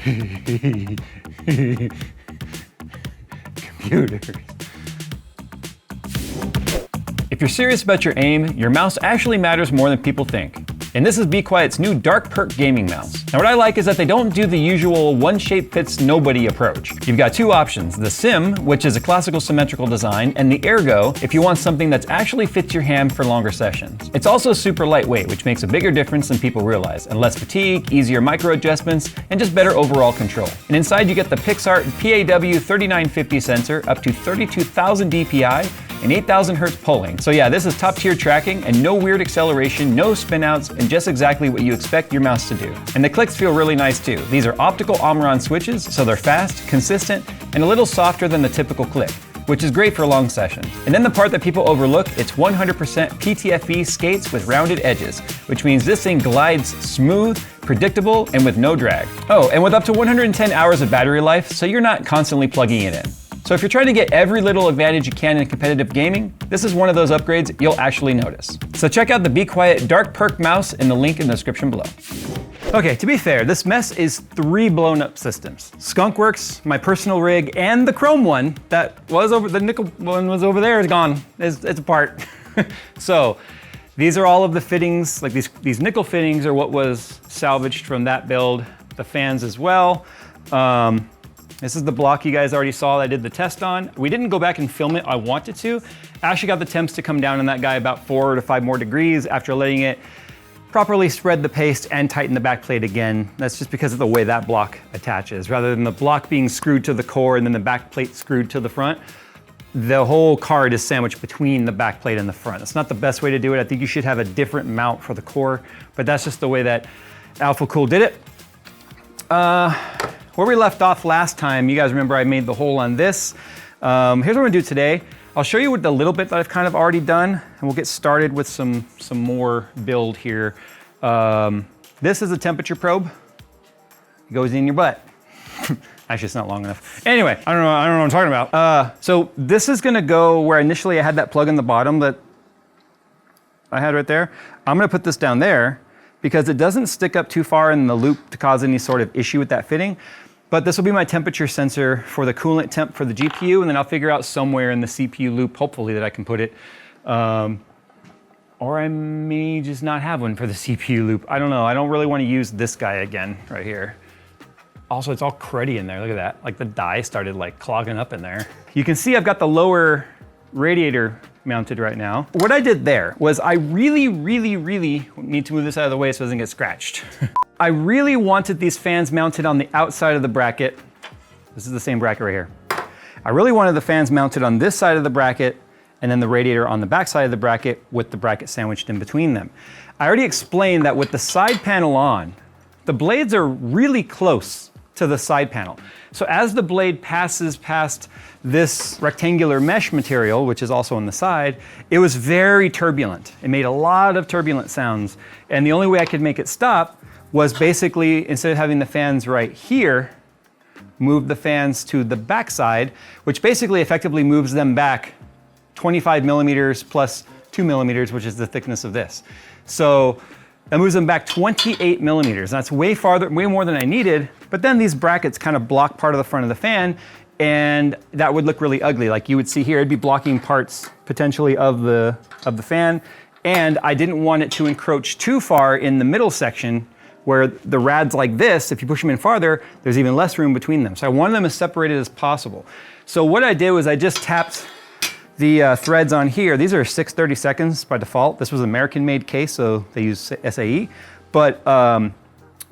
Computers. If you're serious about your aim, your mouse actually matters more than people think. And this is Be Quiet's new Dark Perk gaming mouse. Now what I like is that they don't do the usual one shape fits nobody approach. You've got two options, the Sim, which is a classical symmetrical design, and the Ergo, if you want something that actually fits your hand for longer sessions. It's also super lightweight, which makes a bigger difference than people realize, and less fatigue, easier micro adjustments, and just better overall control. And inside you get the PixArt PAW3950 sensor, up to 32,000 DPI, and 8,000 hertz polling. So yeah, this is top tier tracking and no weird acceleration, no spin outs, and just exactly what you expect your mouse to do. And the clicks feel really nice too. These are optical Omron switches, so they're fast, consistent, and a little softer than the typical click, which is great for long sessions. And then the part that people overlook, it's 100% PTFE skates with rounded edges, which means this thing glides smooth, predictable, and with no drag. Oh, and with up to 110 hours of battery life, so you're not constantly plugging it in. So if you're trying to get every little advantage you can in competitive gaming, this is one of those upgrades you'll actually notice. So check out the Be Quiet Dark Perk mouse in the link in the description below. Okay, to be fair, this mess is 3 blown up systems. Skunkworks, my personal rig, and the chrome one that was over, the nickel one was over there is gone. It's apart. So these are all of the fittings, like these nickel fittings are what was salvaged from that build. The fans as well. This is the block you guys already saw that I did the test on. We didn't go back and film it, I wanted to. I actually got the temps to come down on that guy about 4 to 5 more degrees after letting it properly spread the paste and tighten the back plate again. That's just because of the way that block attaches. Rather than the block being screwed to the core and then the back plate screwed to the front, the whole card is sandwiched between the back plate and the front. That's not the best way to do it. I think you should have a different mount for the core, but that's just the way that Alpha Cool did it. Where we left off last time, you guys remember I made the hole on this. Here's what I'm gonna do today. I'll show you the little bit that I've kind of already done, and we'll get started with some more build here. This is a temperature probe. It goes in your butt. Actually, it's not long enough. Anyway, I don't know what I'm talking about. So this is gonna go where initially I had that plug in the bottom that I had right there. I'm gonna put this down there because it doesn't stick up too far in the loop to cause any sort of issue with that fitting. But this will be my temperature sensor for the coolant temp for the GPU, and then I'll figure out somewhere in the CPU loop, hopefully, that I can put it. Or I may just not have one for the CPU loop. I don't know, I don't really want to use this guy again, right here. Also, it's all cruddy in there, look at that. Like the dye started like clogging up in there. You can see I've got the lower radiator mounted right now. What I did there was I really need to move this out of the way so it doesn't get scratched. I really wanted these fans mounted on the outside of the bracket. This is the same bracket right here. I really wanted the fans mounted on this side of the bracket and then the radiator on the back side of the bracket with the bracket sandwiched in between them. I already explained that with the side panel on, the blades are really close to the side panel. So as the blade passes past this rectangular mesh material, which is also on the side, it was very turbulent. It made a lot of turbulent sounds. And the only way I could make it stop was basically, instead of having the fans right here, move the fans to the back side, which basically effectively moves them back 25 millimeters plus 2 millimeters, which is the thickness of this. So that moves them back 28 millimeters. That's way more than I needed, but then these brackets kind of block part of the front of the fan, and that would look really ugly. Like you would see here, it'd be blocking parts potentially of the fan, and I didn't want it to encroach too far in the middle section where the rads like this, if you push them in farther, there's even less room between them. So I wanted them as separated as possible. So what I did was I just tapped the threads on here. These are 6/32 by default. This was an American-made case, so they use SAE. But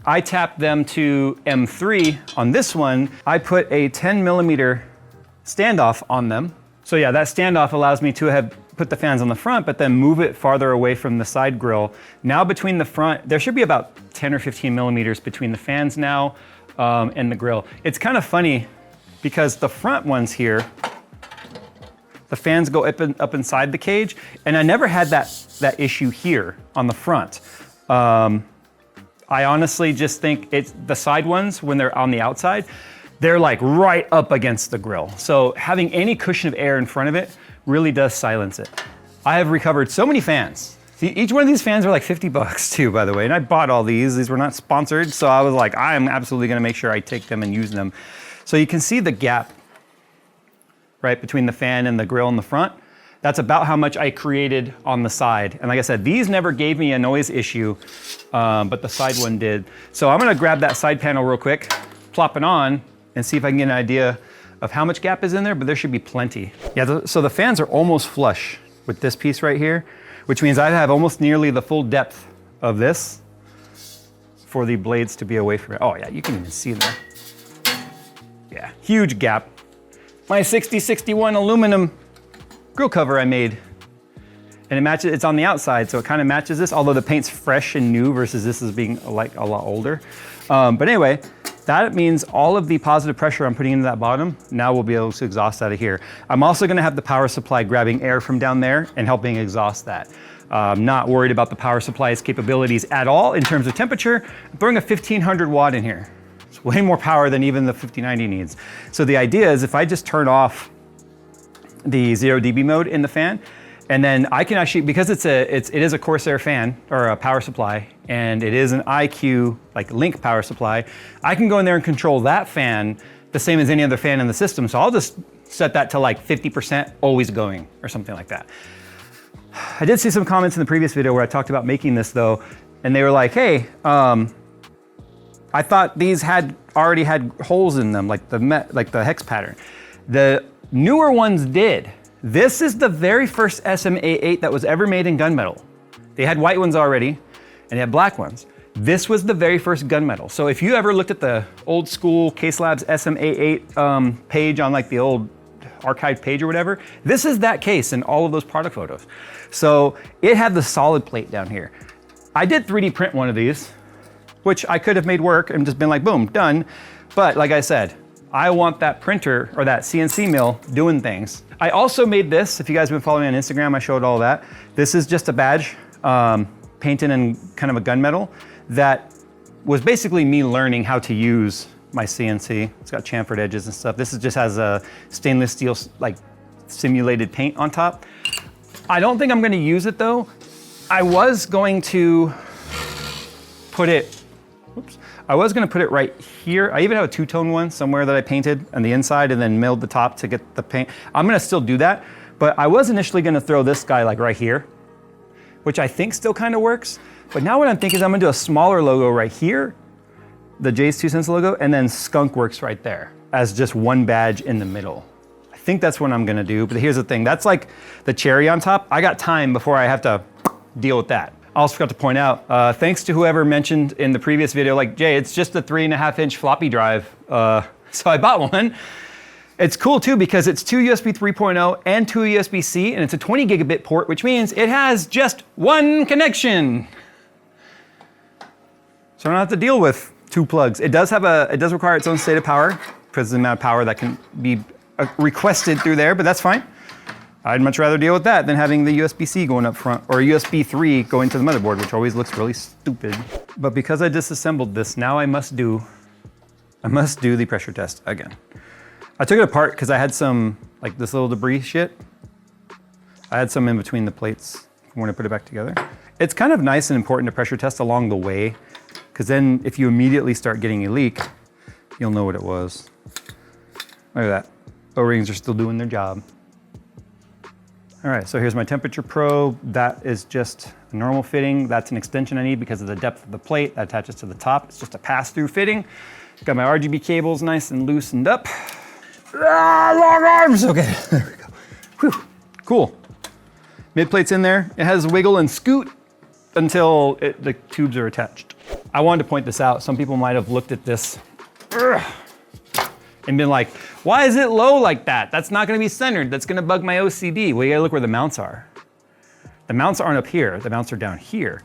I tapped them to M3 on this one. I put a 10 millimeter standoff on them. So yeah, that standoff allows me to have put the fans on the front, but then move it farther away from the side grill. Now between the front, there should be about 10 or 15 millimeters between the fans now and the grill. It's kind of funny because the front ones here, the fans go up inside the cage, and I never had that issue here on the front. I honestly just think it's the side ones, when they're on the outside, they're like right up against the grill. So having any cushion of air in front of it really does silence it. I have recovered so many fans See, each one of these fans are like 50 bucks too, by the way. And I bought all these. These were not sponsored. So I was like, I'm absolutely gonna make sure I take them and use them. So you can see the gap, right, between the fan and the grill in the front. That's about how much I created on the side. And like I said, these never gave me a noise issue, but the side one did. So I'm gonna grab that side panel real quick, plop it on, and see if I can get an idea of how much gap is in there, but there should be plenty. Yeah, so the fans are almost flush with this piece right here, which means I have almost nearly the full depth of this for the blades to be away from it. Oh yeah, you can even see there. Yeah, huge gap. My 6061 aluminum grill cover I made. And it matches, it's on the outside, so it kind of matches this, although the paint's fresh and new versus this is being like a lot older. But anyway, that means all of the positive pressure I'm putting into that bottom, now we'll be able to exhaust out of here. I'm also gonna have the power supply grabbing air from down there and helping exhaust that. I'm not worried about the power supply's capabilities at all in terms of temperature. I'm throwing a 1500 watt in here. It's way more power than even the 5090 needs. So the idea is if I just turn off the 0 dB mode in the fan, and then I can actually, because it is a Corsair fan or a power supply, and it is an IQ like link power supply, I can go in there and control that fan the same as any other fan in the system. So I'll just set that to like 50% always going or something like that. I did see some comments in the previous video where I talked about making this though, and they were like, hey, I thought these already had holes in them, like the hex pattern. The newer ones did. This is the very first SM88 that was ever made in gunmetal. They had white ones already, and they had black ones. This was the very first gunmetal. So if you ever looked at the old school Case Labs SM88 page on like the old archive page or whatever, this is that case in all of those product photos. So it had the solid plate down here. I did 3D print one of these, which I could have made work and just been like, boom, done. But like I said, I want that printer or that CNC mill doing things. I also made this, if you guys have been following me on Instagram, I showed all that. This is just a badge painted in kind of a gunmetal that was basically me learning how to use my CNC. It's got chamfered edges and stuff. This just has a stainless steel like simulated paint on top. I don't think I'm gonna use it though. I was going to put it, I was gonna put it right here. I even have a two-tone one somewhere that I painted on the inside and then milled the top to get the paint. I'm gonna still do that, but I was initially gonna throw this guy like right here, which I think still kind of works. But now what I'm thinking is I'm gonna do a smaller logo right here, the JayzTwoCents logo, and then Skunkworks right there as just one badge in the middle. I think that's what I'm gonna do, but here's the thing. That's like the cherry on top. I got time before I have to deal with that. I also forgot to point out, thanks to whoever mentioned in the previous video, like, Jay, it's just a 3.5-inch floppy drive. So I bought one. It's cool too because it's 2 USB 3.0 and 2 USB-C, and it's a 20 gigabit port, which means it has just one connection. So I don't have to deal with 2 plugs. It does require its own state of power because of the amount of power that can be requested through there, but that's fine. I'd much rather deal with that than having the USB-C going up front or USB 3 going to the motherboard, which always looks really stupid. But because I disassembled this, now I must do the pressure test again. I took it apart because I had some, like this little debris shit. I had some in between the plates when I put it back together. It's kind of nice and important to pressure test along the way, because then if you immediately start getting a leak, you'll know what it was. Look at that. O-rings are still doing their job. All right, so here's my temperature probe. That is just a normal fitting. That's an extension I need because of the depth of the plate that attaches to the top. It's just a pass-through fitting. Got my RGB cables nice and loosened up. Long arms, okay, there we go. Whew, cool. Mid plate's in there. It has wiggle and scoot until the tubes are attached. I wanted to point this out. Some people might have looked at this and been like, why is it low like that? That's not gonna be centered. That's gonna bug my OCD. Well, you gotta look where the mounts are. The mounts aren't up here. The mounts are down here.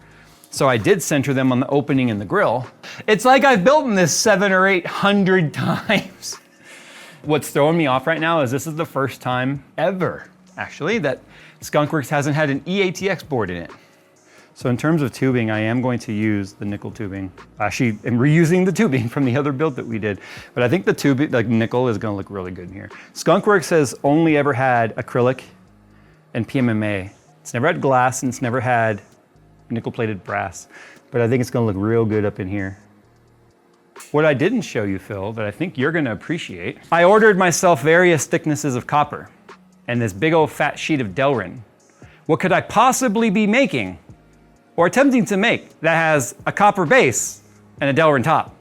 So I did center them on the opening in the grill. It's like I've built this 700 or 800 times. What's throwing me off right now is this is the first time ever, actually, that Skunkworks hasn't had an EATX board in it. So in terms of tubing, I am going to use the nickel tubing. Actually, I'm reusing the tubing from the other build that we did. But I think the tubing, like nickel, is gonna look really good in here. Skunkworks has only ever had acrylic and PMMA. It's never had glass and it's never had nickel-plated brass, but I think it's gonna look real good up in here. What I didn't show you, Phil, that I think you're gonna appreciate, I ordered myself various thicknesses of copper and this big old fat sheet of Delrin. What could I possibly be making or attempting to make that has a copper base and a Delrin top?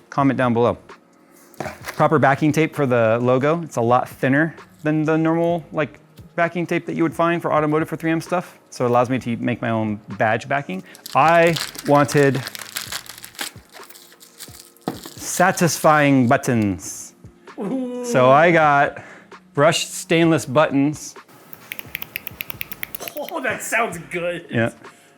Comment down below. Proper backing tape for the logo. It's a lot thinner than the normal like backing tape that you would find for automotive for 3M stuff. So it allows me to make my own badge backing. I wanted satisfying buttons. Ooh. So I got brushed stainless buttons. Oh, that sounds good. Yeah,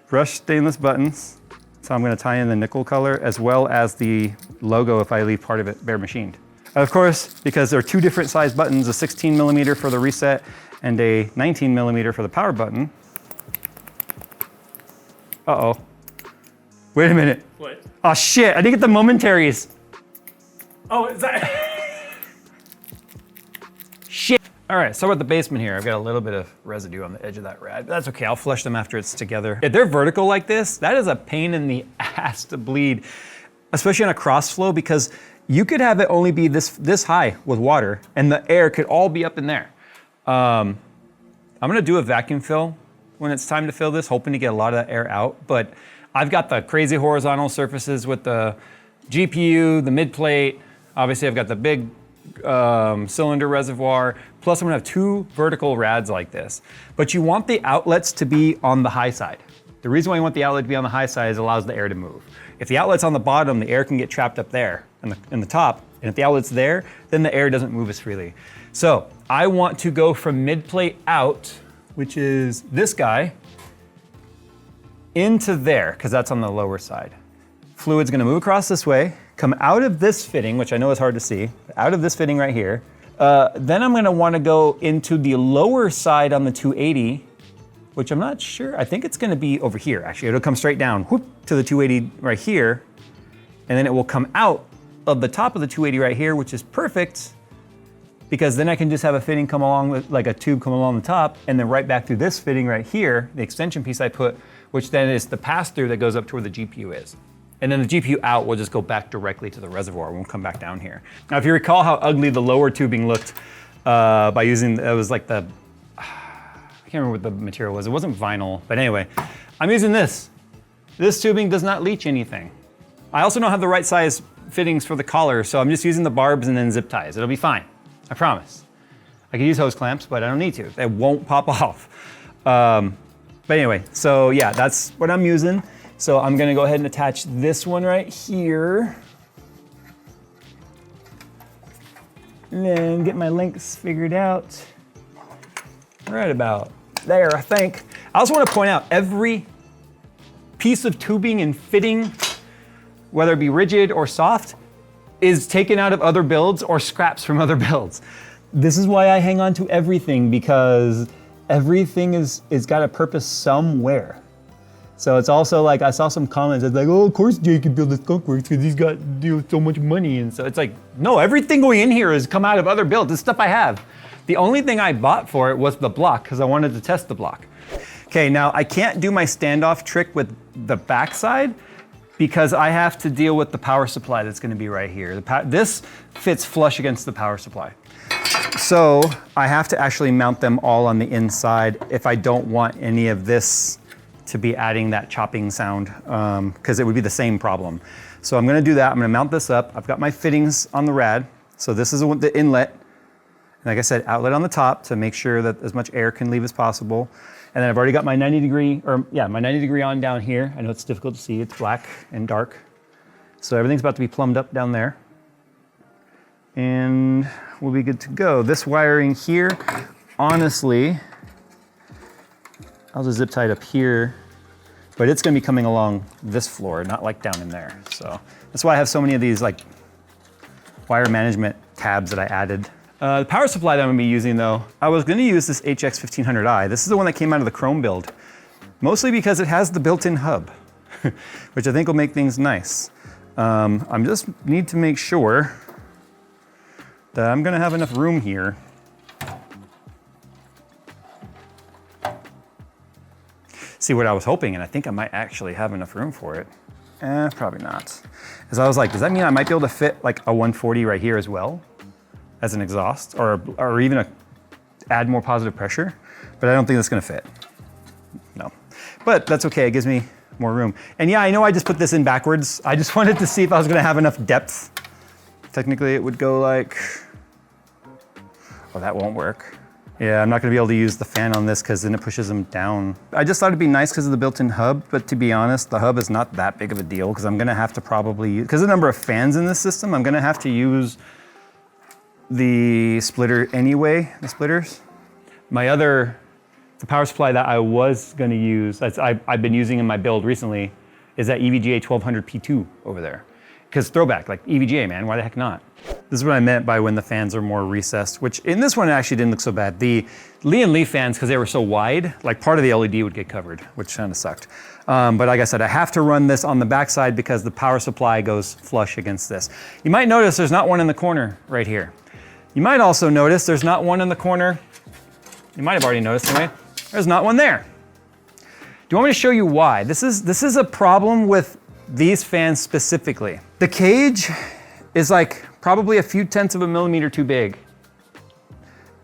brushed stainless buttons. So I'm gonna tie in the nickel color as well as the logo if I leave part of it bare machined. Of course, because there are two different size buttons, a 16 millimeter for the reset and a 19 millimeter for the power button. Uh-oh. Wait a minute. What? Oh shit, I didn't get the momentaries. Oh, is that? Shit. All right, so we're at the basement here. I've got a little bit of residue on the edge of that rad, but that's okay. I'll flush them after it's together. If they're vertical like this, that is a pain in the ass to bleed, especially on a cross flow, because you could have it only be this high with water and the air could all be up in there. I'm gonna do a vacuum fill when it's time to fill this, hoping to get a lot of that air out, but I've got the crazy horizontal surfaces with the GPU, the mid plate. Obviously I've got the big cylinder reservoir, plus I'm gonna have two vertical rads like this. But you want the outlets to be on the high side. The reason why you want the outlet to be on the high side is it allows the air to move. If the outlet's on the bottom, the air can get trapped up there in the top, and if the outlet's there, then the air doesn't move as freely. So I want to go from mid plate out, which is this guy, into there, because that's on the lower side. Fluid's gonna move across this way, come out of this fitting, which I know is hard to see, out of this fitting right here. Then I'm gonna wanna go into the lower side on the 280, which I'm not sure, I think it's gonna be over here, actually. It'll come straight down, whoop, to the 280 right here, and then it will come out of the top of the 280 right here, which is perfect, because then I can just have a fitting come along, with, like a tube come along the top, and then right back through this fitting right here, the extension piece I put, which then is the pass-through that goes up to where the GPU is. And then the GPU out will just go back directly to the reservoir. It won't come back down here. Now, if you recall how ugly the lower tubing looked by using, it was like the, I can't remember what the material was. It wasn't vinyl, but anyway, I'm using this. This tubing does not leach anything. I also don't have the right size fittings for the collar, so I'm just using the barbs and then zip ties. It'll be fine, I promise. I can use hose clamps, but I don't need to. They won't pop off. But anyway, so yeah, that's what I'm using. So I'm gonna go ahead and attach this one right here. And then get my links figured out. Right about there, I think. I also wanna point out every piece of tubing and fitting, whether it be rigid or soft, is taken out of other builds or scraps from other builds. This is why I hang on to everything, because everything is got a purpose somewhere. So it's also like, I saw some comments that's like, oh, of course Jay can build the Skunkworks because he's got so much money. And so it's like, no, everything going in here has come out of other builds. This stuff I have. The only thing I bought for it was the block because I wanted to test the block. Okay, now I can't do my standoff trick with the backside because I have to deal with the power supply that's gonna be right here. This fits flush against the power supply. So I have to actually mount them all on the inside if I don't want any of this to be adding that chopping sound, because it would be the same problem. So I'm gonna do that. I'm gonna mount this up. I've got my fittings on the rad. So this is the inlet. And like I said, outlet on the top to make sure that as much air can leave as possible. And then I've already got my 90 degree on down here. I know it's difficult to see, it's black and dark. So everything's about to be plumbed up down there. And we'll be good to go. This wiring here, honestly, I'll just zip tie it up here, but it's gonna be coming along this floor, not like down in there. So that's why I have so many of these like wire management tabs that I added. The power supply that I'm gonna be using though, I was gonna use this HX1500i. This is the one that came out of the Chrome build, mostly because it has the built-in hub, which I think will make things nice. I just need to make sure that I'm gonna have enough room here. see what I was hoping, and I think I might actually have enough room for it. Probably not. Because I was like, does that mean I might be able to fit like a 140 right here as well as an exhaust, or even add more positive pressure? But I don't think that's gonna fit. No, but that's okay, it gives me more room. And yeah, I know I just put this in backwards. I just wanted to see if I was gonna have enough depth. Technically it would go like, oh, that won't work. Yeah, I'm not gonna be able to use the fan on this because then it pushes them down. I just thought it'd be nice because of the built-in hub, but to be honest, the hub is not that big of a deal because I'm gonna have to probably use, because of the number of fans in this system, I'm gonna have to use the splitter anyway, the splitters. The power supply that I was gonna use, I've been using in my build recently, is that EVGA 1200 P2 over there. Because throwback, like EVGA, man, why the heck not? This is what I meant by when the fans are more recessed, which in this one it actually didn't look so bad. The Lee and Lee fans, because they were so wide, like part of the LED would get covered, which kind of sucked. But like I said, I have to run this on the backside because the power supply goes flush against this. You might notice there's not one in the corner right here. You might also notice there's not one in the corner. You might have already noticed anyway. There's not one there. Do you want me to show you why? This is a problem with these fans specifically. The cage is like probably a few tenths of a millimeter too big.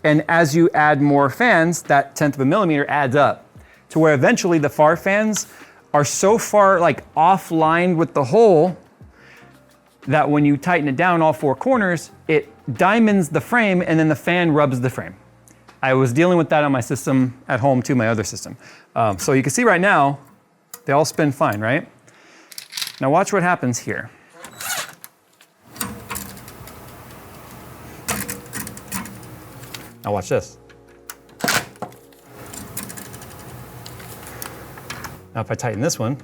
And as you add more fans, that tenth of a millimeter adds up to where eventually the far fans are so far like offline with the hole that when you tighten it down all four corners, it diamonds the frame and then the fan rubs the frame. I was dealing with that on my system at home too, my other system. So you can see right now, they all spin fine, right? Now watch what happens here. Now watch this. Now if I tighten this one,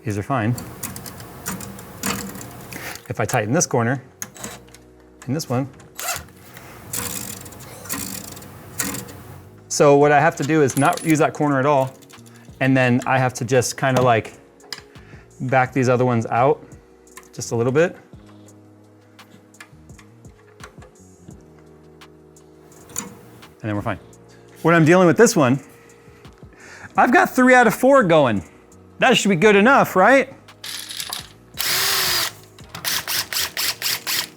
these are fine. If I tighten this corner, and this one. So what I have to do is not use that corner at all, and then I have to just kind of like back these other ones out just a little bit. And then we're fine. When I'm dealing with this one, I've got 3 out of 4 going. That should be good enough, right?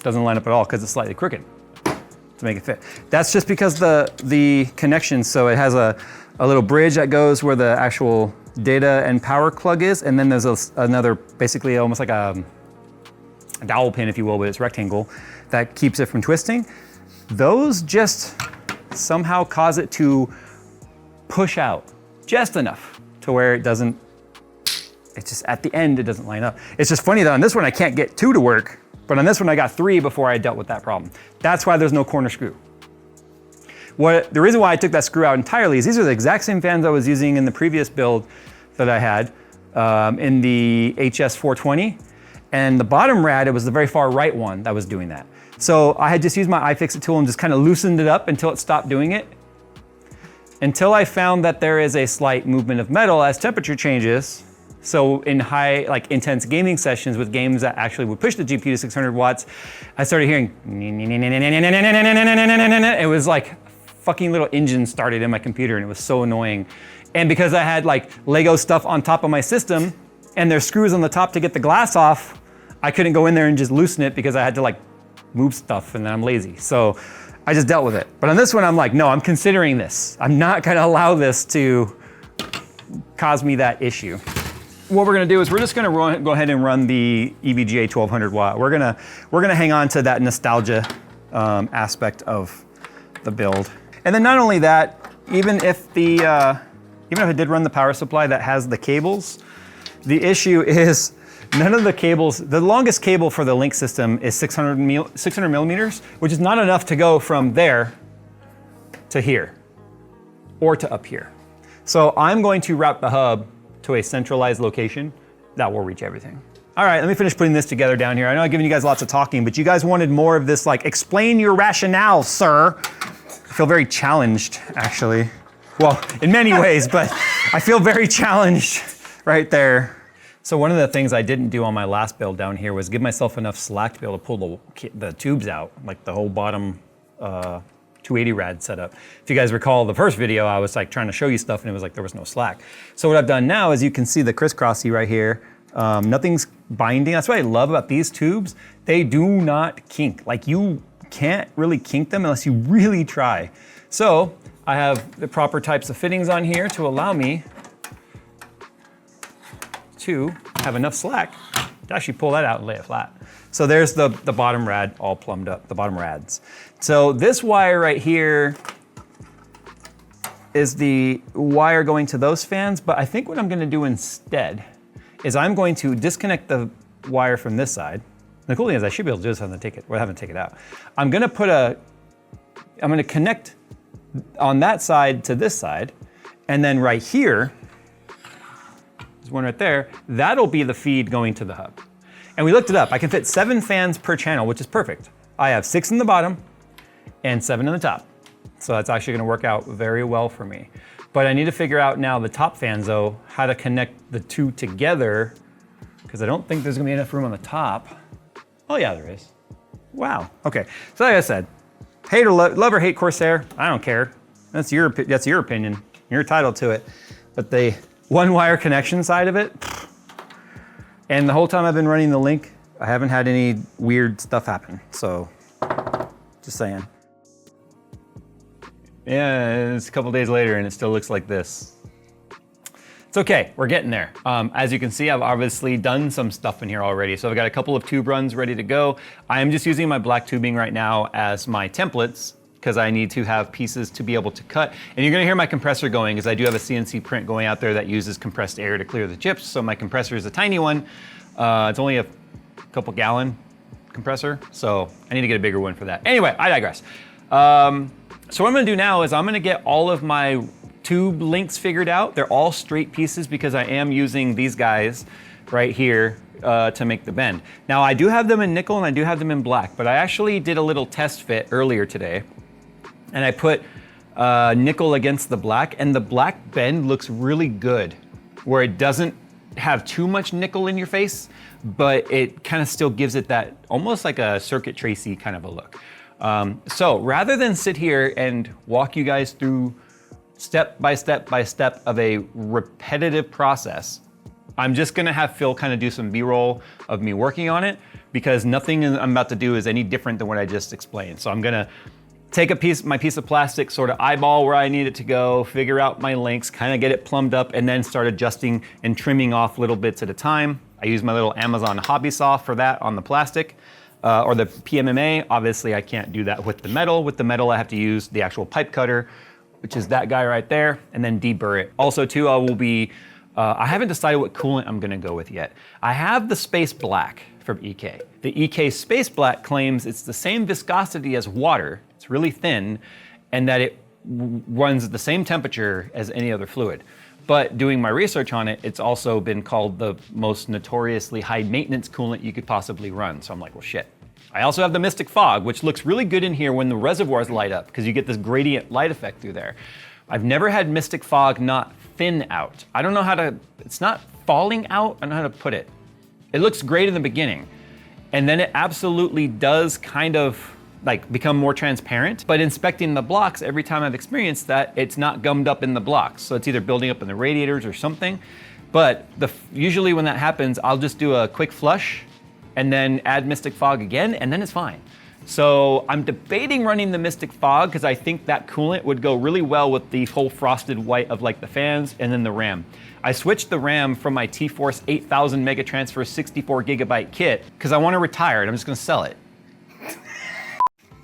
Doesn't line up at all because it's slightly crooked to make it fit. That's just because the connection, so it has a little bridge that goes where the actual data and power plug is, and then there's another, basically almost like a dowel pin, if you will, but it's rectangle, that keeps it from twisting. Those just somehow cause it to push out just enough to where it doesn't, it's just at the end, it doesn't line up. It's just funny that on this one, I can't get 2 to work. But on this one, I got 3 before I dealt with that problem. That's why there's no corner screw. The reason why I took that screw out entirely is these are the exact same fans I was using in the previous build that I had in the HS420. And the bottom rad, it was the very far right one that was doing that. So I had just used my iFixit tool and just kind of loosened it up until it stopped doing it. Until I found that there is a slight movement of metal as temperature changes. So in high, like intense gaming sessions with games that actually would push the GPU to 600 watts, I started hearing, it was like fucking little engine started in my computer and it was so annoying. And because I had like Lego stuff on top of my system and there's screws on the top to get the glass off, I couldn't go in there and just loosen it because I had to like move stuff and then I'm lazy. So I just dealt with it. But on this one, I'm like, no, I'm considering this. I'm not gonna allow this to cause me that issue. What we're gonna do is we're just gonna go ahead and run the EVGA 1200 watt. We're gonna hang on to that nostalgia aspect of the build. And then not only that, even if I did run the power supply that has the cables, the issue is none of the cables, the longest cable for the link system is 600 millimeters, which is not enough to go from there to here or to up here. So I'm going to route the hub to a centralized location that will reach everything. All right, let me finish putting this together down here. I know I've given you guys lots of talking, but you guys wanted more of this, like, explain your rationale, sir. I feel very challenged, actually. Well, in many ways, but I feel very challenged right there. So one of the things I didn't do on my last build down here was give myself enough slack to be able to pull the tubes out, like the whole bottom 280 rad setup. If you guys recall the first video, I was like trying to show you stuff and it was like there was no slack. So what I've done now is you can see the crisscrossy right here. Nothing's binding. That's what I love about these tubes. They do not kink. Like you can't really kink them unless you really try. So I have the proper types of fittings on here to allow me to have enough slack to actually pull that out and lay it flat. So there's the bottom rad all plumbed up, the bottom rads. So this wire right here is the wire going to those fans, but I think what I'm gonna do instead is I'm going to disconnect the wire from this side. The cool thing is I should be able to do this without having to take it out. I'm gonna connect on that side to this side, and then right here, there's one right there, that'll be the feed going to the hub. And we looked it up. I can fit 7 fans per channel, which is perfect. I have 6 in the bottom and 7 in the top. So that's actually gonna work out very well for me. But I need to figure out now the top fans though, how to connect the two together, because I don't think there's gonna be enough room on the top. Oh yeah, there is. Wow, okay. So like I said, hate or love or hate Corsair, I don't care. That's your opinion, you're entitled to it. But the one wire connection side of it, and the whole time I've been running the link, I haven't had any weird stuff happen. So, just saying. Yeah, it's a couple days later and it still looks like this. It's okay, we're getting there. As you can see, I've obviously done some stuff in here already. So I've got a couple of tube runs ready to go. I am just using my black tubing right now as my templates because I need to have pieces to be able to cut. And you're gonna hear my compressor going because I do have a CNC print going out there that uses compressed air to clear the chips. So my compressor is a tiny one. It's only a couple gallon compressor. So I need to get a bigger one for that. Anyway, I digress. So what I'm gonna do now is I'm gonna get all of my tube links figured out. They're all straight pieces because I am using these guys right here to make the bend. Now I do have them in nickel and I do have them in black, but I actually did a little test fit earlier today and I put nickel against the black, and the black bend looks really good where it doesn't have too much nickel in your face, but it kind of still gives it that almost like a circuit tracey kind of a look. So rather than sit here and walk you guys through step by step of a repetitive process, I'm just gonna have Phil kind of do some B-roll of me working on it because nothing I'm about to do is any different than what I just explained. So I'm gonna take my piece of plastic, sort of eyeball where I need it to go, figure out my links, kind of get it plumbed up, and then start adjusting and trimming off little bits at a time. I use my little Amazon hobby saw for that on the plastic. Or the PMMA, obviously I can't do that with the metal. With the metal, I have to use the actual pipe cutter, which is that guy right there, and then deburr it. Also too, I haven't decided what coolant I'm gonna go with yet. I have the Space Black from EK. The EK Space Black claims it's the same viscosity as water, it's really thin, and that it runs at the same temperature as any other fluid. But doing my research on it, it's also been called the most notoriously high maintenance coolant you could possibly run. So I'm like, well, shit. I also have the Mystic Fog, which looks really good in here when the reservoirs light up because you get this gradient light effect through there. I've never had Mystic Fog not thin out. I don't know how to, it's not falling out, I don't know how to put it. It looks great in the beginning. And then it absolutely does kind of like become more transparent, but inspecting the blocks, every time I've experienced that, it's not gummed up in the blocks. So it's either building up in the radiators or something. But usually when that happens, I'll just do a quick flush and then add Mystic Fog again, and then it's fine. So I'm debating running the Mystic Fog because I think that coolant would go really well with the whole frosted white of like the fans and then the RAM. I switched the RAM from my T-Force 8000 Mega Transfer 64 gigabyte kit because I want to retire and I'm just gonna sell it.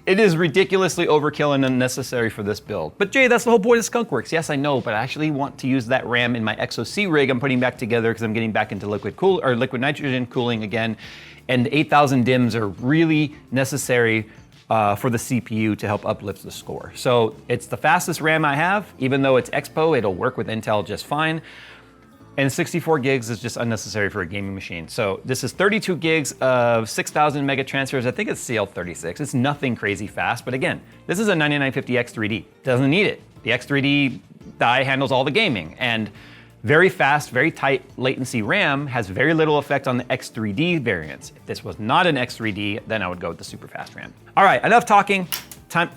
It is ridiculously overkill and unnecessary for this build. But Jay, that's the whole point of Skunkworks. Yes, I know, but I actually want to use that RAM in my XOC rig I'm putting back together because I'm getting back into liquid nitrogen cooling again. And 8000 DIMMs are really necessary for the CPU to help uplift the score. So it's the fastest RAM I have. Even though it's Expo, it'll work with Intel just fine. And 64 gigs is just unnecessary for a gaming machine. So this is 32 gigs of 6000 mega transfers. I think it's CL36. It's nothing crazy fast, but again, this is a 9950 X3D. Doesn't need it. The X3D die handles all the gaming, and very fast, very tight latency RAM has very little effect on the X3D variants. If this was not an X3D, then I would go with the super fast RAM. All right, enough talking. Time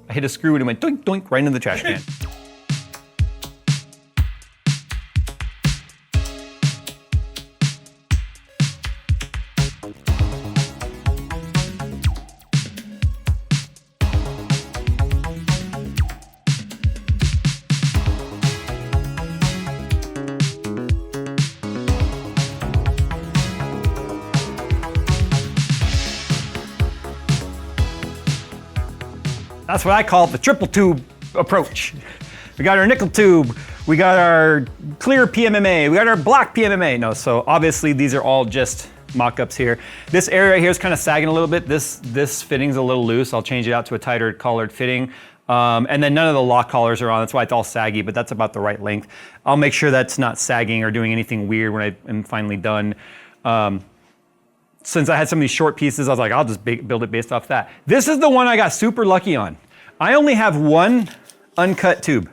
I hit a screw and it went doink, doink, right into the trash can. That's what I call the triple tube approach. We got our nickel tube, we got our clear PMMA, we got our black PMMA. No, so obviously these are all just mock-ups here. This area right here is kind of sagging a little bit. This fitting's a little loose. I'll change it out to a tighter collared fitting. And then none of the lock collars are on. That's why it's all saggy, but that's about the right length. I'll make sure that's not sagging or doing anything weird when I am finally done. Since I had some of these short pieces, I was like, I'll just build it based off that. This is the one I got super lucky on. I only have one uncut tube,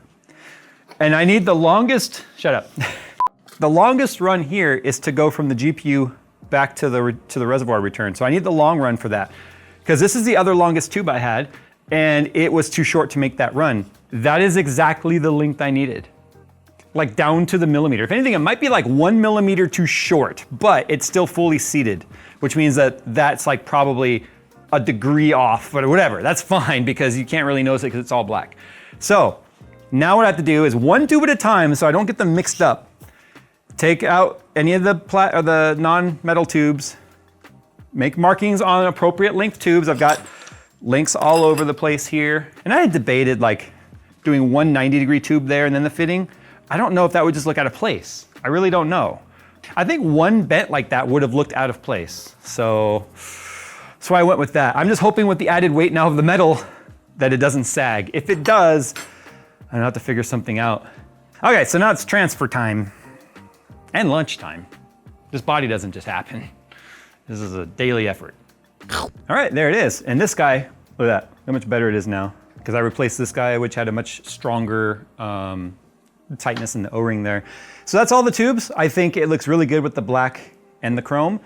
and I need the longest, shut up. The longest run here is to go from the GPU back to the reservoir return. So I need the long run for that, because this is the other longest tube I had, and it was too short to make that run. That is exactly the length I needed. Like down to the millimeter. If anything, it might be like 1 millimeter too short, but it's still fully seated, which means that that's like probably a degree off, but whatever. That's fine because you can't really notice it because it's all black. So now what I have to do is one tube at a time so I don't get them mixed up. Take out any of the non-metal tubes, make markings on appropriate length tubes. I've got links all over the place here. And I had debated like doing one 90-degree tube there and then the fitting. I don't know if that would just look out of place. I really don't know. I think one bent like that would have looked out of place. So that's why I went with that. I'm just hoping with the added weight now of the metal that it doesn't sag. If it does, I'm gonna have to figure something out. Okay, so now it's transfer time and lunch time. This body doesn't just happen. This is a daily effort. All right, there it is. And this guy, look at that, how much better it is now. Because I replaced this guy, which had a much stronger tightness in the O-ring there. So that's all the tubes. I think it looks really good with the black and the chrome.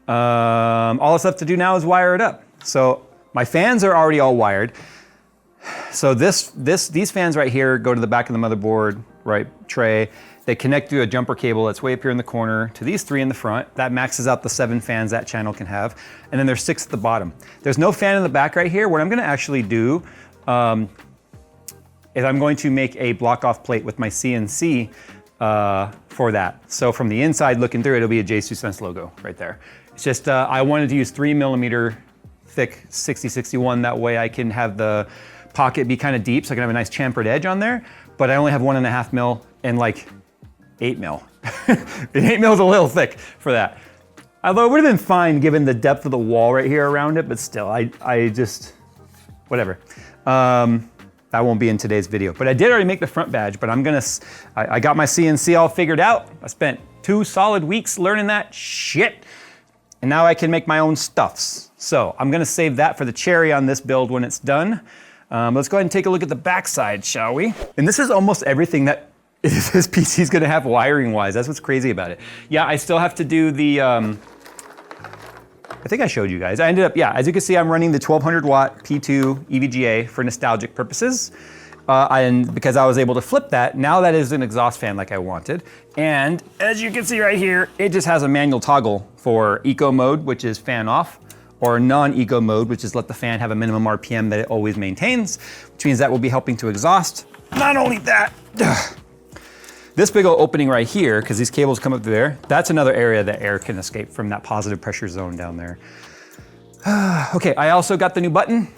All that's left to do now is wire it up. So my fans are already all wired. So these fans right here go to the back of the motherboard, right tray. They connect through a jumper cable that's way up here in the corner to these 3 in the front. That maxes out the 7 fans that channel can have. And then there's 6 at the bottom. There's no fan in the back right here. What I'm gonna actually do is I'm going to make a block off plate with my CNC for that. So from the inside looking through, it'll be a JayzTwoCents logo right there. It's just, I wanted to use 3mm thick 6061. That way I can have the pocket be kind of deep so I can have a nice chamfered edge on there. But I only have 1.5 mil and like 8 mil. And 8 mil is a little thick for that. Although it would have been fine given the depth of the wall right here around it, but still, I just, whatever. That won't be in today's video. But I did already make the front badge, but I got my CNC all figured out. I spent 2 solid weeks learning that shit. And now I can make my own stuffs. So I'm gonna save that for the cherry on this build when it's done. Let's go ahead and take a look at the backside, shall we? And this is almost everything that this PC is gonna have wiring wise. That's what's crazy about it. Yeah, I still have to do the, I think I showed you guys. I ended up, yeah, as you can see, I'm running the 1200 watt P2 EVGA for nostalgic purposes. And because I was able to flip that, now that is an exhaust fan like I wanted. And as you can see right here, it just has a manual toggle for eco mode, which is fan off, or non-eco mode, which is let the fan have a minimum RPM that it always maintains, which means that will be helping to exhaust. Not only that, this big old opening right here, because these cables come up through there, that's another area that air can escape from that positive pressure zone down there. Okay, I also got the new button.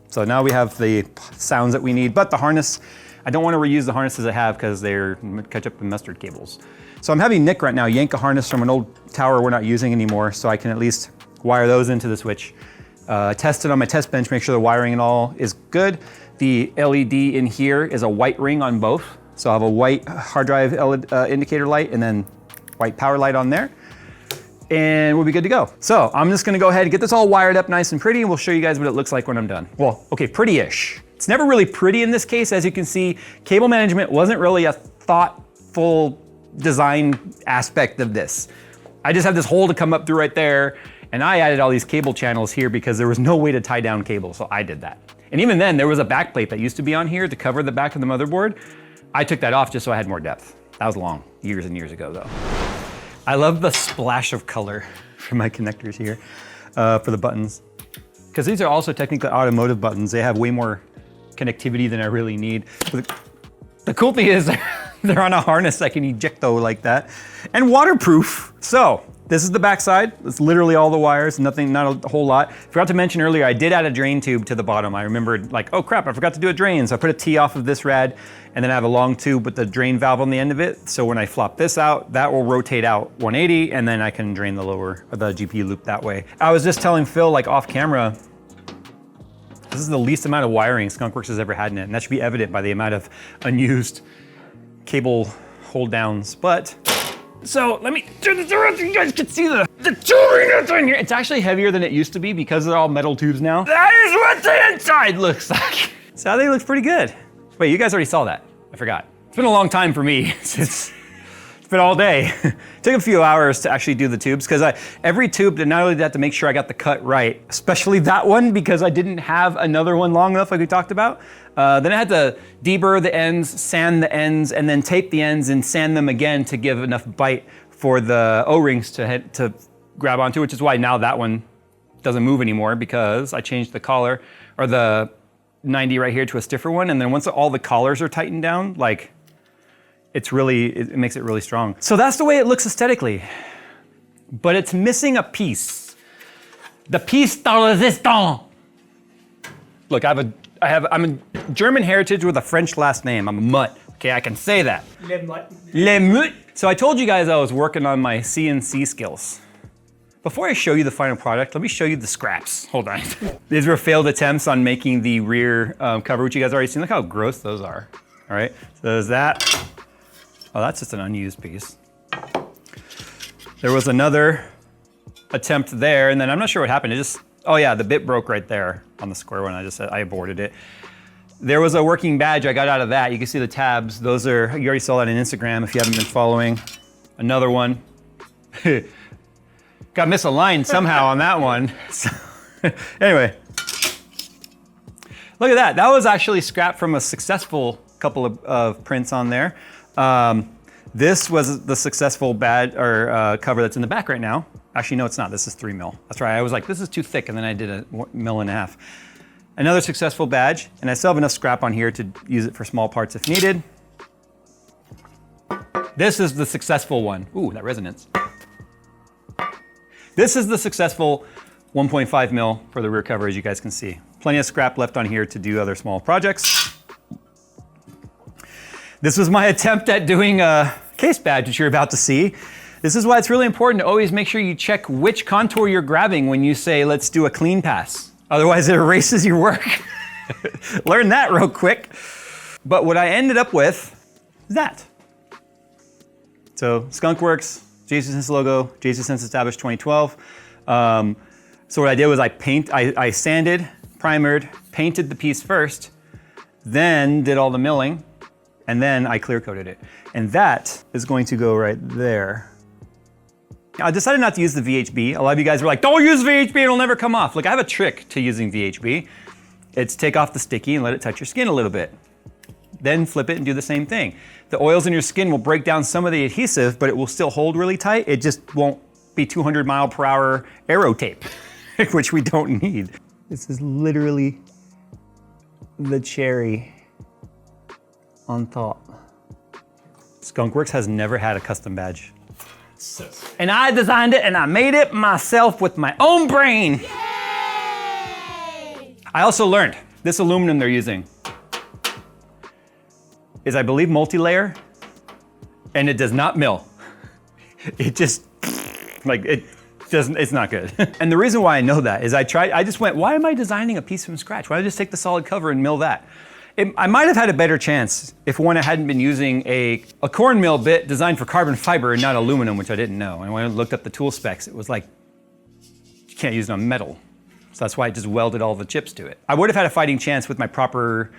So now we have the sounds that we need, but the harness, I don't want to reuse the harnesses I have because they're ketchup and mustard cables. So I'm having Nick right now yank a harness from an old tower we're not using anymore, so I can at least wire those into the switch. Test it on my test bench, make sure the wiring and all is good. The LED in here is a white ring on both. So I'll have a white hard drive indicator light and then white power light on there. And we'll be good to go. So I'm just gonna go ahead and get this all wired up nice and pretty, and we'll show you guys what it looks like when I'm done. Well, okay, pretty-ish. It's never really pretty in this case. As you can see, cable management wasn't really a thoughtful design aspect of this. I just have this hole to come up through right there, And I added all these cable channels here because there was no way to tie down cables, so I did that. And even then, there was a back plate that used to be on here to cover the back of the motherboard. I took that off just so I had more depth. That was long, years and years ago though. I love the splash of color for my connectors here for the buttons. Because these are also technically automotive buttons. They have way more connectivity than I really need. The cool thing is they're on a harness I can ejecto like that. And waterproof. So this is the back side. It's literally all the wires, nothing, not a whole lot. Forgot to mention earlier, I did add a drain tube to the bottom. I remembered like, oh crap, I forgot to do a drain. So I put a T off of this rad, and then I have a long tube with the drain valve on the end of it. So when I flop this out, that will rotate out 180, and then I can drain the GPU loop that way. I was just telling Phil, like off camera, this is the least amount of wiring Skunkworks has ever had in it, and that should be evident by the amount of unused cable hold downs. But, so let me turn this around so you guys can see the tubing that's in here. It's actually heavier than it used to be because they're all metal tubes now. That is what the inside looks like. So I think it looks pretty good. Wait, you guys already saw that. I forgot. It's been a long time for me. It's been all day. It took a few hours to actually do the tubes because every tube, not only did I have to make sure I got the cut right, especially that one because I didn't have another one long enough like we talked about. Then I had to deburr the ends, sand the ends, and then tape the ends and sand them again to give enough bite for the O-rings to grab onto, which is why now that one doesn't move anymore because I changed the collar or the 90 right here to a stiffer one. And then once all the collars are tightened down, like it makes it really strong. So that's the way it looks aesthetically, but it's missing a piece. The piece de resistance. Look, I'm a German heritage with a French last name. I'm a mutt. Okay, I can say that. Le mutt. So I told you guys I was working on my CNC skills. Before I show you the final product, let me show you the scraps. Hold on. These were failed attempts on making the rear cover, which you guys already seen. Look how gross those are. All right, so there's that. Oh, that's just an unused piece. There was another attempt there, and then I'm not sure what happened. Oh yeah, the bit broke right there on the square one. I aborted it. There was a working badge I got out of that. You can see the tabs. Those are, you already saw that on Instagram if you haven't been following. Another one. Got misaligned somehow on that one. So, anyway, look at that. That was actually scrapped from a successful couple of prints on there. This was the successful badge or cover that's in the back right now. Actually, no, it's not. This is 3 mil. That's right. I was like, this is too thick, and then I did a 1.5 mil. Another successful badge, and I still have enough scrap on here to use it for small parts if needed. This is the successful one. Ooh, that resonance. This is the successful 1.5 mil for the rear cover, as you guys can see. Plenty of scrap left on here to do other small projects. This was my attempt at doing a case badge, which you're about to see. This is why it's really important to always make sure you check which contour you're grabbing when you say, let's do a clean pass. Otherwise it erases your work. Learn that real quick. But what I ended up with is that. So Skunkworks, JayzTwoCents logo, JayzTwoCents established 2012. So what I did was I sanded, primered, painted the piece first, then did all the milling, and then I clear coated it. And that is going to go right there. I decided not to use the VHB. A lot of you guys were like, don't use VHB, it'll never come off. Look, I have a trick to using VHB. It's take off the sticky and let it touch your skin a little bit. Then flip it and do the same thing. The oils in your skin will break down some of the adhesive, but it will still hold really tight. It just won't be 200 mile per hour aero tape, which we don't need. This is literally the cherry on top. Skunkworks has never had a custom badge. And I designed it and I made it myself with my own brain. Yay! I also learned this aluminum they're using is, I believe, multi-layer, and it does not mill. It just, like, it doesn't, it's not good. And the reason why I know that is I just went, why am I designing a piece from scratch? Why don't I just take the solid cover and mill that? I might have had a better chance if one hadn't been using a corn mill bit designed for carbon fiber and not aluminum, which I didn't know. And when I looked up the tool specs, it was like, you can't use it on metal. So that's why I just welded all the chips to it. I would have had a fighting chance with my proper,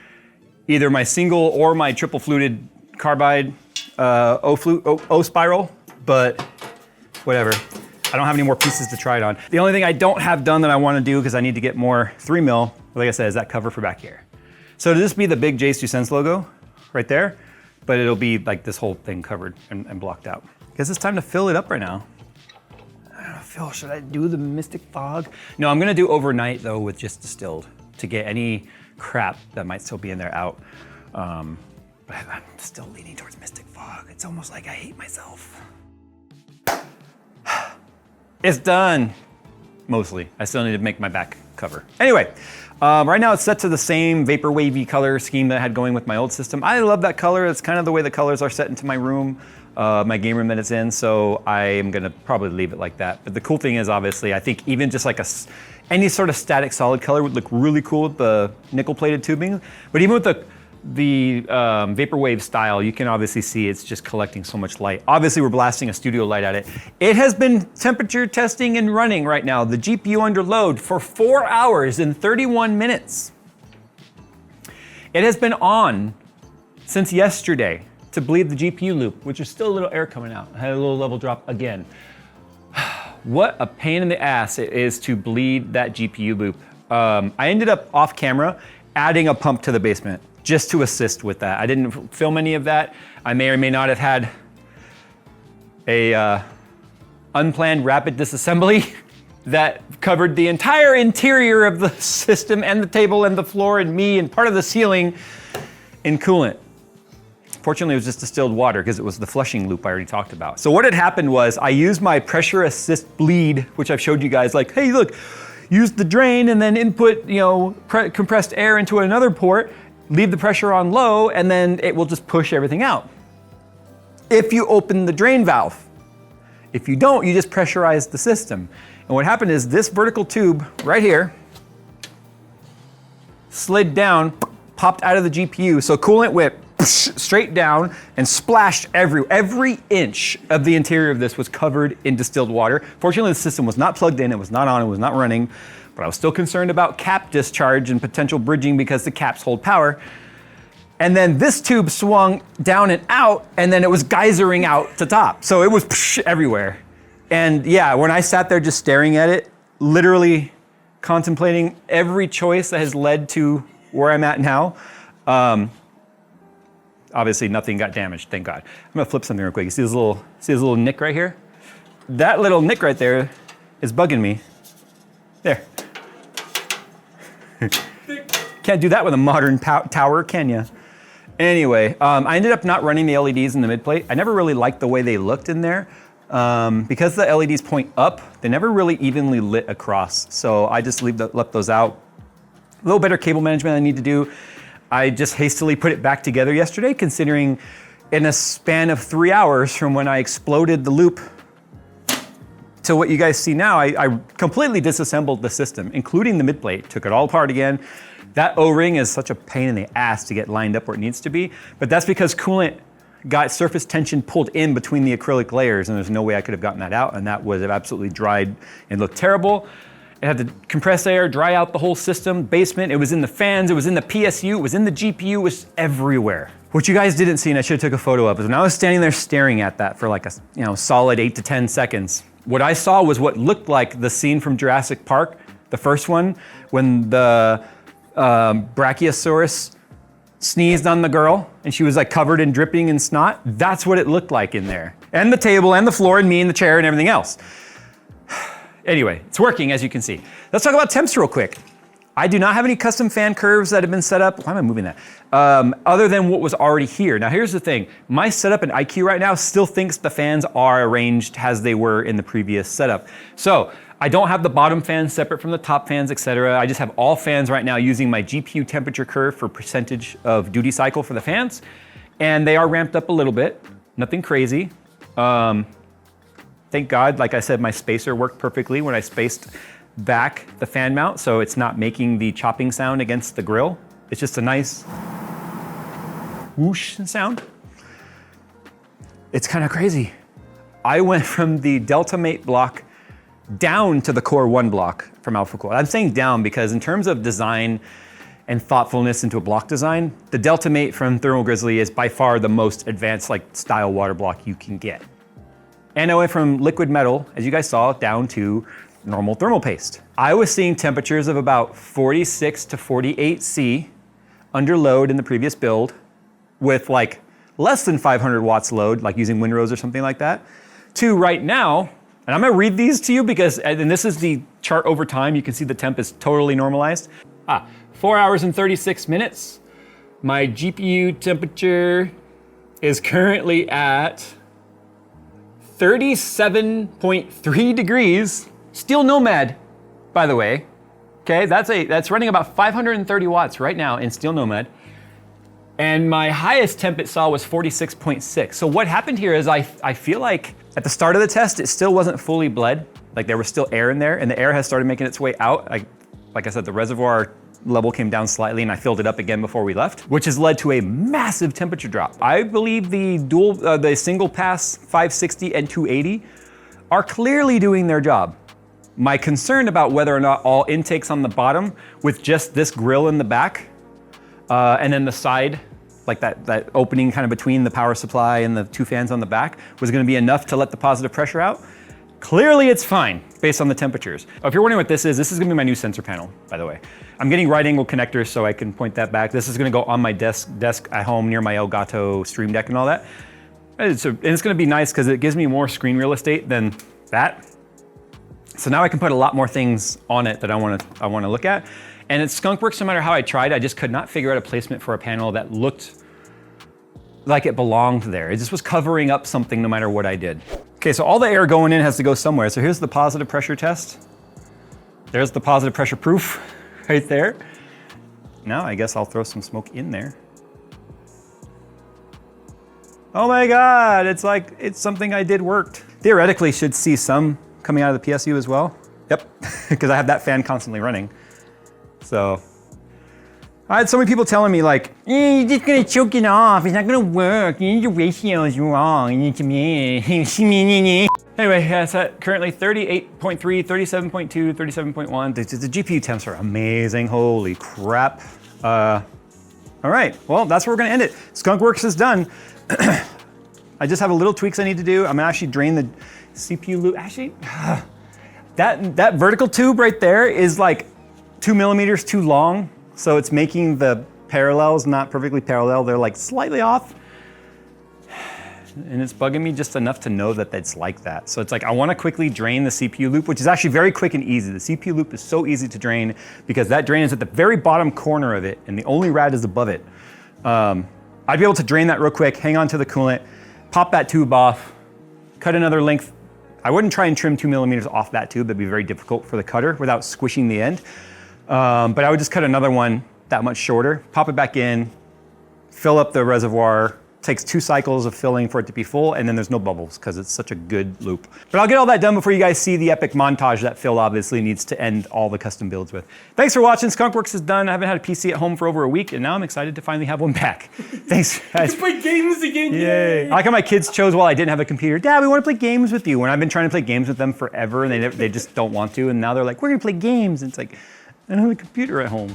either my single or my triple fluted carbide O spiral, but whatever. I don't have any more pieces to try it on. The only thing I don't have done that I want to do, because I need to get more 3 mil, like I said, is that cover for back here. So it'll just be the big JayzTwoCents logo right there, but it'll be like this whole thing covered and blocked out. Guess it's time to fill it up right now. I don't know, Phil, should I do the Mystic Fog? No, I'm gonna do overnight though with just distilled to get any crap that might still be in there out. But I'm still leaning towards Mystic Fog. It's almost like I hate myself. It's done, mostly. I still need to make my back cover. Anyway, right now it's set to the same vapor wavy color scheme that I had going with my old system. I love that color. It's kind of the way the colors are set into my room, my game room that it's in, so I am gonna probably leave it like that. But the cool thing is, obviously, I think even just like any sort of static solid color would look really cool with the nickel plated tubing. But even with the Vaporwave style, you can obviously see it's just collecting so much light. Obviously, we're blasting a studio light at it. It has been temperature testing and running right now, the GPU under load, for 4 hours and 31 minutes. It has been on since yesterday to bleed the GPU loop, which is still a little air coming out. I had a little level drop again. What a pain in the ass it is to bleed that GPU loop. I ended up off camera adding a pump to the basement, just to assist with that. I didn't film any of that. I may or may not have had a unplanned rapid disassembly that covered the entire interior of the system and the table and the floor and me and part of the ceiling in coolant. Fortunately, it was just distilled water because it was the flushing loop I already talked about. So what had happened was I used my pressure assist bleed, which I've showed you guys, like, hey, look, use the drain and then input, compressed air into another port, leave the pressure on low, and then it will just push everything out. If you open the drain valve. If you don't, you just pressurize the system. And what happened is this vertical tube right here slid down, popped out of the GPU, so coolant went straight down and splashed every inch of the interior of this was covered in distilled water. Fortunately, the system was not plugged in, it was not on, it was not running, but I was still concerned about cap discharge and potential bridging because the caps hold power. And then this tube swung down and out, and then it was geysering out to top. So it was everywhere. And yeah, when I sat there just staring at it, literally contemplating every choice that has led to where I'm at now, obviously nothing got damaged, thank God. I'm gonna flip something real quick. You see this little nick right here? That little nick right there is bugging me. There. Can't do that with a modern tower, can ya? Anyway, I ended up not running the LEDs in the mid-plate. I never really liked the way they looked in there. Because the LEDs point up, they never really evenly lit across. So I just left those out. A little better cable management I need to do. I just hastily put it back together yesterday, considering in a span of 3 hours from when I exploded the loop to what you guys see now, I completely disassembled the system, including the mid-plate, took it all apart again. That O-ring is such a pain in the ass to get lined up where it needs to be, but that's because coolant got surface tension pulled in between the acrylic layers, and there's no way I could have gotten that out, and that would have absolutely dried and looked terrible. It had to compress air, dry out the whole system, basement, it was in the fans, it was in the PSU, it was in the GPU, it was everywhere. What you guys didn't see, and I should have took a photo of, is when I was standing there staring at that for like a solid 8 to 10 seconds, what I saw was what looked like the scene from Jurassic Park, the first one, when the Brachiosaurus sneezed on the girl and she was like covered in dripping and snot. That's what it looked like in there. And the table and the floor and me and the chair and everything else. Anyway, it's working, as you can see. Let's talk about temps real quick. I do not have any custom fan curves that have been set up. Why am I moving that? Other than what was already here. Now here's the thing. My setup in IQ right now still thinks the fans are arranged as they were in the previous setup. So I don't have the bottom fans separate from the top fans, etc. I just have all fans right now using my GPU temperature curve for percentage of duty cycle for the fans. And they are ramped up a little bit, nothing crazy. Thank God, like I said, my spacer worked perfectly when I spaced back the fan mount, so it's not making the chopping sound against the grill. It's just a nice whoosh sound. It's kind of crazy. I went from the Delta Mate block down to the Core 1 block from AlphaCool. I'm saying down because in terms of design and thoughtfulness into a block design, the Delta Mate from Thermal Grizzly is by far the most advanced style water block you can get. And I went from liquid metal, as you guys saw, down to normal thermal paste. I was seeing temperatures of about 46 to 48 C under load in the previous build with like less than 500 watts load, like using windrows or something like that, to right now, and I'm gonna read these to you because, and this is the chart over time, you can see the temp is totally normalized. 4 hours and 36 minutes. My GPU temperature is currently at 37.3 degrees. Steel Nomad, by the way. Okay, that's running about 530 watts right now in Steel Nomad. And my highest temp it saw was 46.6. So what happened here is I feel like at the start of the test, it still wasn't fully bled. Like there was still air in there and the air has started making its way out. Like I said, the reservoir level came down slightly and I filled it up again before we left, which has led to a massive temperature drop. I believe the single pass 560 and 280 are clearly doing their job. My concern about whether or not all intakes on the bottom with just this grill in the back and then the side, like that opening kind of between the power supply and the two fans on the back was gonna be enough to let the positive pressure out. Clearly it's fine based on the temperatures. If you're wondering what this is gonna be my new sensor panel, by the way. I'm getting right angle connectors so I can point that back. This is gonna go on my desk at home near my Elgato Stream Deck and all that. And it's gonna be nice because it gives me more screen real estate than that. So now I can put a lot more things on it that I wanna look at. And at Skunkworks, no matter how I tried, I just could not figure out a placement for a panel that looked like it belonged there. It just was covering up something no matter what I did. Okay, so all the air going in has to go somewhere. So here's the positive pressure test. There's the positive pressure proof right there. Now I guess I'll throw some smoke in there. Oh my God, it's like, it's something I did worked. Theoretically should see some coming out of the PSU as well. Yep, because I have that fan constantly running. So, I had so many people telling me like, you're just gonna choke it off, it's not gonna work, your ratio is wrong. Anyway, yeah, it's at currently 38.3, 37.2, 37.1. The GPU temps are amazing, holy crap. All right, well, that's where we're gonna end it. Skunkworks is done. I just have a little tweaks I need to do. I'm gonna actually drain the CPU loop. Actually, that vertical tube right there is like 2 millimeters too long. So it's making the parallels not perfectly parallel. They're like slightly off. And it's bugging me just enough to know that it's like that. So it's like, I wanna quickly drain the CPU loop, which is actually very quick and easy. The CPU loop is so easy to drain because that drain is at the very bottom corner of it and the only rad is above it. I'd be able to drain that real quick, hang on to the coolant, pop that tube off, cut another length. I wouldn't try and trim 2 millimeters off that tube. That'd be very difficult for the cutter without squishing the end. But I would just cut another one that much shorter, pop it back in, fill up the reservoir. Takes 2 cycles of filling for it to be full, and then there's no bubbles because it's such a good loop. But I'll get all that done before you guys see the epic montage that Phil obviously needs to end all the custom builds with. Thanks for watching. Skunkworks is done. I haven't had a PC at home for over a week, and now I'm excited to finally have one back. Thanks, guys. Let's play games again. Yay. I like how my kids chose while I didn't have a computer. Dad, we want to play games with you. When I've been trying to play games with them forever, and they just don't want to, and now they're like, we're gonna play games. And it's like, I don't have a computer at home.